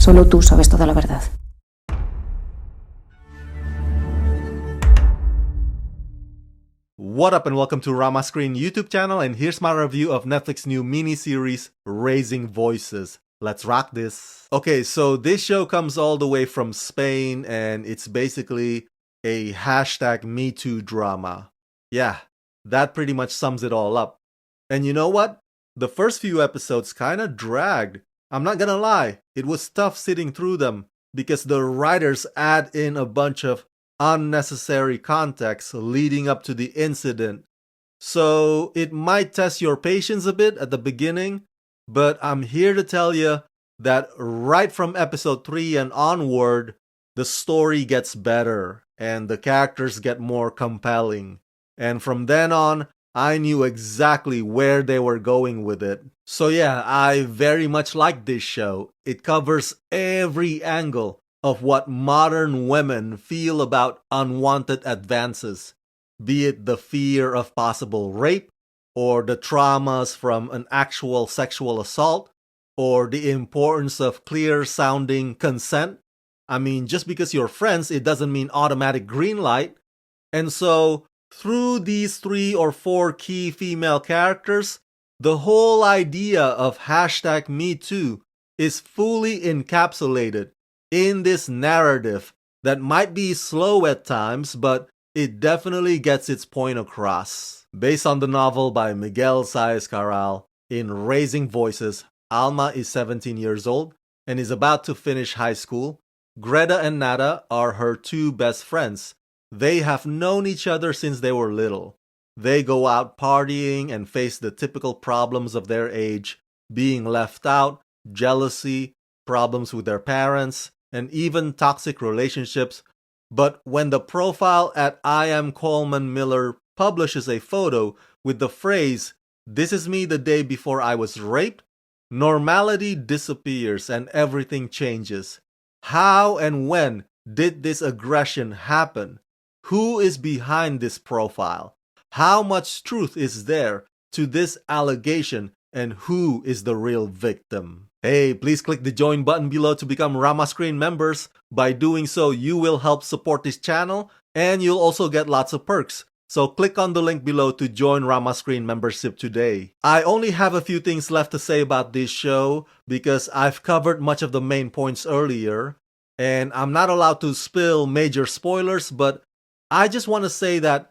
Solo tú sabes toda la verdad. What up and welcome to Rama Screen YouTube channel, and here's my review of Netflix new miniseries Raising Voices. Let's rock this. Okay, so this show comes all the way from Spain and it's basically a hashtag #MeToo drama. Yeah, that pretty much sums it all up. And you know what? The first few episodes kinda dragged. I'm not gonna lie, it was tough sitting through them because the writers add in a bunch of unnecessary context leading up to the incident. So it might test your patience a bit at the beginning, but I'm here to tell you that right from episode 3 and onward, the story gets better and the characters get more compelling. And from then on, I knew exactly where they were going with it. So yeah, I very much like this show. It covers every angle of what modern women feel about unwanted advances, be it the fear of possible rape, or the traumas from an actual sexual assault, or the importance of clear-sounding consent. I mean, just because you're friends, it doesn't mean automatic green light. And so, through these 3 or 4 key female characters, the whole idea of hashtag #MeToo is fully encapsulated in this narrative that might be slow at times, but it definitely gets its point across. Based on the novel by Miguel Saez-Caral, in Raising Voices, Alma is 17 years old and is about to finish high school. Greta and Nada are her 2 best friends. They have known each other since they were little. They go out partying and face the typical problems of their age, being left out, jealousy, problems with their parents, and even toxic relationships. But when the profile at I Am Coleman Miller publishes a photo with the phrase, "This is me the day before I was raped," normality disappears and everything changes. How and when did this aggression happen? Who is behind this profile? How much truth is there to this allegation, and who is the real victim? Hey, please click the join button below to become Rama Screen members. By doing so, you will help support this channel and you'll also get lots of perks. So click on the link below to join Rama Screen membership today. I only have a few things left to say about this show because I've covered much of the main points earlier and I'm not allowed to spill major spoilers, but I just want to say that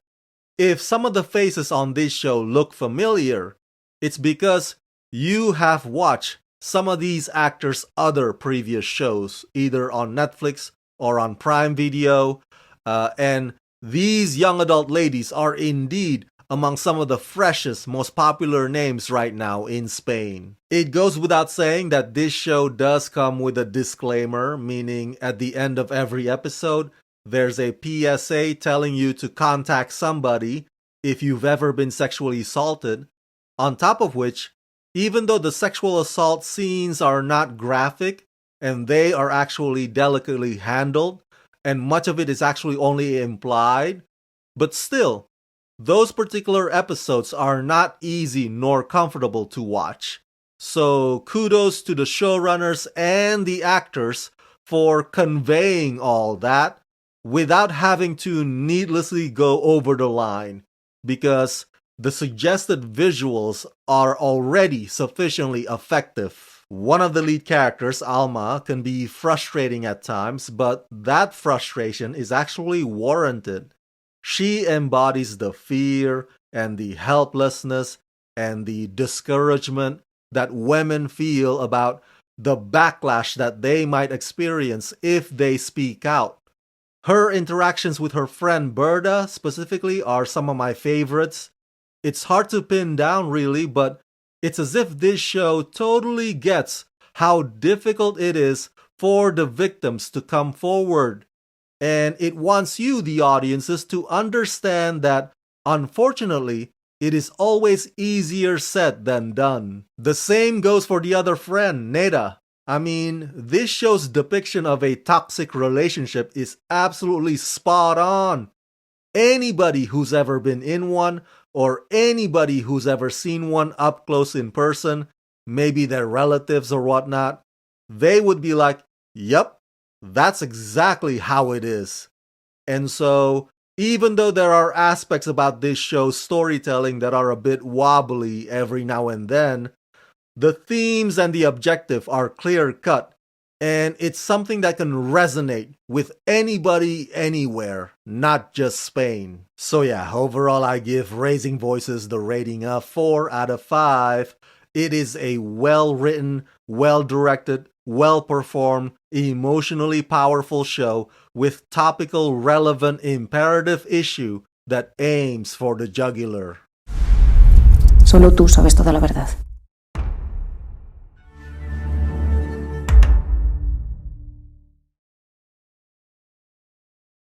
if some of the faces on this show look familiar, it's because you have watched some of these actors' other previous shows, either on Netflix or on Prime Video, and these young adult ladies are indeed among some of the freshest, most popular names right now in Spain. It goes without saying that this show does come with a disclaimer, meaning at the end of every episode, there's a PSA telling you to contact somebody if you've ever been sexually assaulted. On top of which, even though the sexual assault scenes are not graphic and they are actually delicately handled and much of it is actually only implied, but still, those particular episodes are not easy nor comfortable to watch. So kudos to the showrunners and the actors for conveying all that without having to needlessly go over the line, because the suggested visuals are already sufficiently effective. One of the lead characters, Alma, can be frustrating at times, but that frustration is actually warranted. She embodies the fear and the helplessness and the discouragement that women feel about the backlash that they might experience if they speak out. Her interactions with her friend Berta specifically are some of my favorites. It's hard to pin down really, but it's as if this show totally gets how difficult it is for the victims to come forward. And it wants you, the audiences, to understand that, unfortunately, it is always easier said than done. The same goes for the other friend, Neda. I mean, this show's depiction of a toxic relationship is absolutely spot on. Anybody who's ever been in one, or anybody who's ever seen one up close in person, maybe their relatives or whatnot, they would be like, Yep, that's exactly how it is. And so, even though there are aspects about this show's storytelling that are a bit wobbly every now and then, the themes and the objective are clear cut, and it's something that can resonate with anybody anywhere, not just Spain. So yeah, overall I give Raising Voices the rating of 4 out of 5. It is a well-written, well-directed, well-performed, emotionally powerful show with topical, relevant, imperative issue that aims for the jugular. Solo tú sabes toda la verdad.